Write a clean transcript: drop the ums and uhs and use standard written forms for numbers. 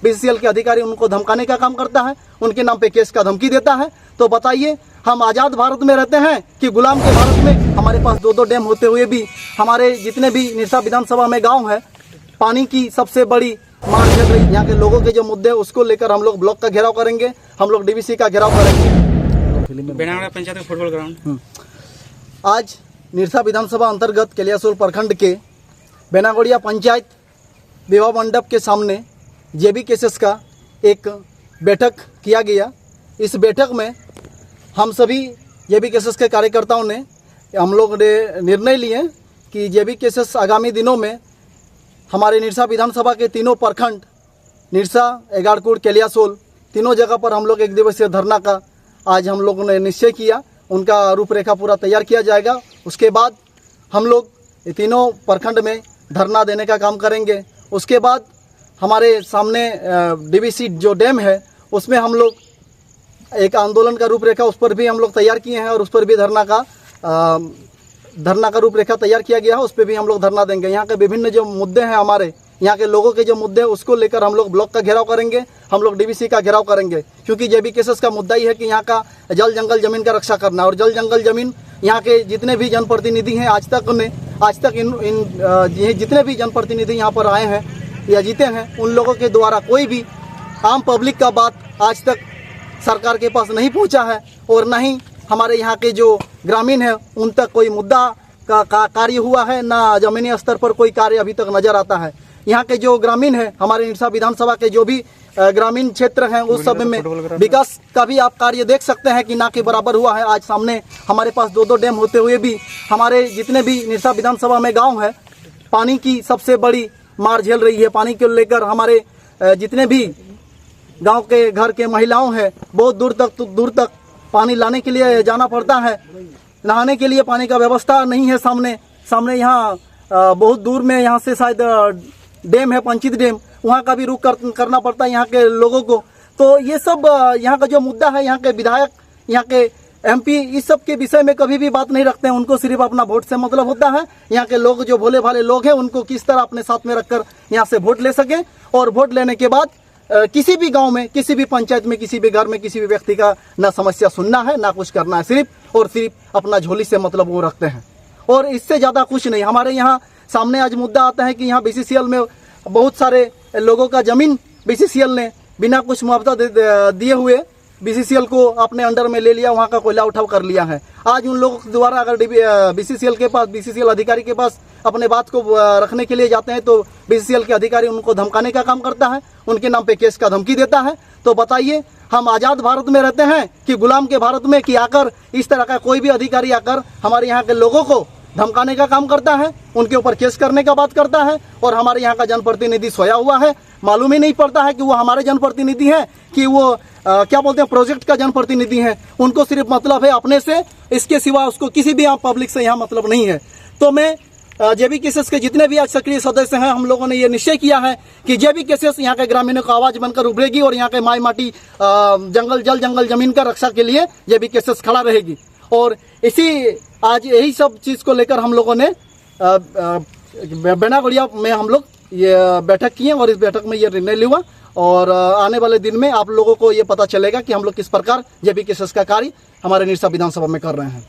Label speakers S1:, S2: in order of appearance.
S1: BCCL के अधिकारी उनको धमकाने का काम करता है, उनके नाम पे केस का धमकी देता है। तो बताइए, हम आज़ाद भारत में रहते हैं कि गुलाम के भारत में? हमारे पास 2-2 डैम होते हुए भी हमारे जितने भी निरसा विधानसभा में गाँव है, पानी की सबसे बड़ी मार झेल रही। यहाँ के लोगों के जो मुद्दे उसको लेकर हम लोग ब्लॉक का घेराव करेंगे, हम लोग डीवीसी का घेराव करेंगे।
S2: बेनागोड़िया पंचायत में फुटबॉल ग्राउंड
S1: आज निरसा विधानसभा अंतर्गत कलियासोल प्रखंड के बेनागोड़िया पंचायत विवाह मंडप के सामने जेबी केसेस का एक बैठक किया गया। इस बैठक में हम सभी जेबी केसेस के कार्यकर्ताओं ने हम लोग ने निर्णय लिए कि जेबी केसेस आगामी दिनों में हमारे निरसा विधानसभा के तीनों प्रखंड निरसा, एगाड़कुड़, कलियासोल तीनों जगह पर हम लोग 1 दिवसीय धरना का आज हम लोगों ने निश्चय किया। उनका रूपरेखा पूरा तैयार किया जाएगा। उसके बाद हम लोग तीनों प्रखंड में धरना देने का काम करेंगे। उसके बाद हमारे सामने डीवीसी जो डैम है उसमें हम लोग एक आंदोलन का रूपरेखा उस पर भी हम लोग तैयार किए हैं और उस पर भी धरना का रूपरेखा तैयार किया गया है, उस पर भी हम लोग धरना देंगे। यहाँ के विभिन्न जो मुद्दे हैं, हमारे यहाँ के लोगों के जो मुद्दे हैं उसको लेकर हम लोग ब्लॉक का घेराव करेंगे, हम लोग डीवीसी का घेराव करेंगे। क्योंकि जेबी केसेस का मुद्दा ही है कि यहाँ का जल जंगल जमीन का रक्षा करना, और जल जंगल जमीन यहाँ के जितने भी जनप्रतिनिधि हैं आज तक इन जितने भी जनप्रतिनिधि यहाँ पर आए हैं या जीते हैं, उन लोगों के द्वारा कोई भी आम पब्लिक का बात आज तक सरकार के पास नहीं पहुँचा है, और न ही हमारे यहाँ के जो ग्रामीण हैं उन तक कोई मुद्दा का कार्य हुआ है, ना जमीनी स्तर पर कोई कार्य अभी तक नजर आता है। यहाँ के जो ग्रामीण हैं, हमारे निरसा विधानसभा के जो भी ग्रामीण क्षेत्र हैं, उस सब में विकास का भी आप कार्य देख सकते हैं कि ना के बराबर हुआ है। आज सामने हमारे पास 2-2 डैम होते हुए भी हमारे जितने भी निरसा विधानसभा में गाँव है, पानी की सबसे बड़ी मार झेल रही है। पानी को लेकर हमारे जितने भी गांव के घर के महिलाओं हैं, बहुत दूर तक पानी लाने के लिए जाना पड़ता है। नहाने के लिए पानी का व्यवस्था नहीं है। सामने यहाँ बहुत दूर में यहाँ से शायद डैम है, पंचित डैम, वहाँ का भी रुख करना पड़ता है यहाँ के लोगों को। तो ये सब यहाँ का जो मुद्दा है, यहाँ के विधायक, यहाँ के एमपी इस सब के विषय में कभी भी बात नहीं रखते हैं। उनको सिर्फ अपना वोट से मतलब होता है। यहाँ के लोग जो भोले भाले लोग हैं, उनको किस तरह अपने साथ में रखकर यहाँ से वोट ले सकें, और वोट लेने के बाद किसी भी गांव में, किसी भी पंचायत में, किसी भी घर में, किसी भी व्यक्ति का ना समस्या सुनना है, ना कुछ करना है, सिर्फ और सिर्फ अपना झोली से मतलब वो रखते हैं, और इससे ज़्यादा कुछ नहीं। हमारे यहाँ सामने आज मुद्दा आता है कि यहाँ बीसीसीएल में बहुत सारे लोगों का ज़मीन बीसीसीएल ने बिना कुछ मुआवजा दिए हुए बीसीसीएल को अपने अंडर में ले लिया, वहाँ का कोयला उठाव कर लिया है। आज उन लोगों के द्वारा अगर बीसीसीएल के पास, बीसीसीएल अधिकारी के पास अपने बात को रखने के लिए जाते हैं, तो बीसीसीएल के अधिकारी उनको धमकाने का काम करता है, उनके नाम पे केस का धमकी देता है। तो बताइए, हम आज़ाद भारत में रहते हैं कि गुलाम के भारत में, कि आकर इस तरह का कोई भी अधिकारी आकर हमारे यहाँ के लोगों को धमकाने का काम करता है, उनके ऊपर केस करने का बात करता है, और हमारे यहाँ का जनप्रतिनिधि सोया हुआ है। मालूम ही नहीं पड़ता है कि वो हमारे जनप्रतिनिधि हैं कि वो क्या बोलते हैं, प्रोजेक्ट का जनप्रतिनिधि हैं। उनको सिर्फ मतलब है अपने से, इसके सिवा उसको किसी भी आम पब्लिक से यहाँ मतलब नहीं है। तो मैं जेबी केसेस के जितने भी आज सक्रिय सदस्य हैं, हम लोगों ने ये निश्चय किया है कि जेबी केसेस यहाँ के ग्रामीणों का आवाज बनकर उभरेगी, और यहाँ के माई माटी जल जंगल जमीन का रक्षा के लिए जेबी केसेस खड़ा रहेगी। और आज यही सब चीज़ को लेकर हम लोगों ने बेनागोड़िया में हम लोग ये बैठक किए, और इस बैठक में ये निर्णय लिया, और आने वाले दिन में आप लोगों को ये पता चलेगा कि हम लोग किस प्रकार जेबी केसेस का कार्य हमारे निरसा विधानसभा में कर रहे हैं।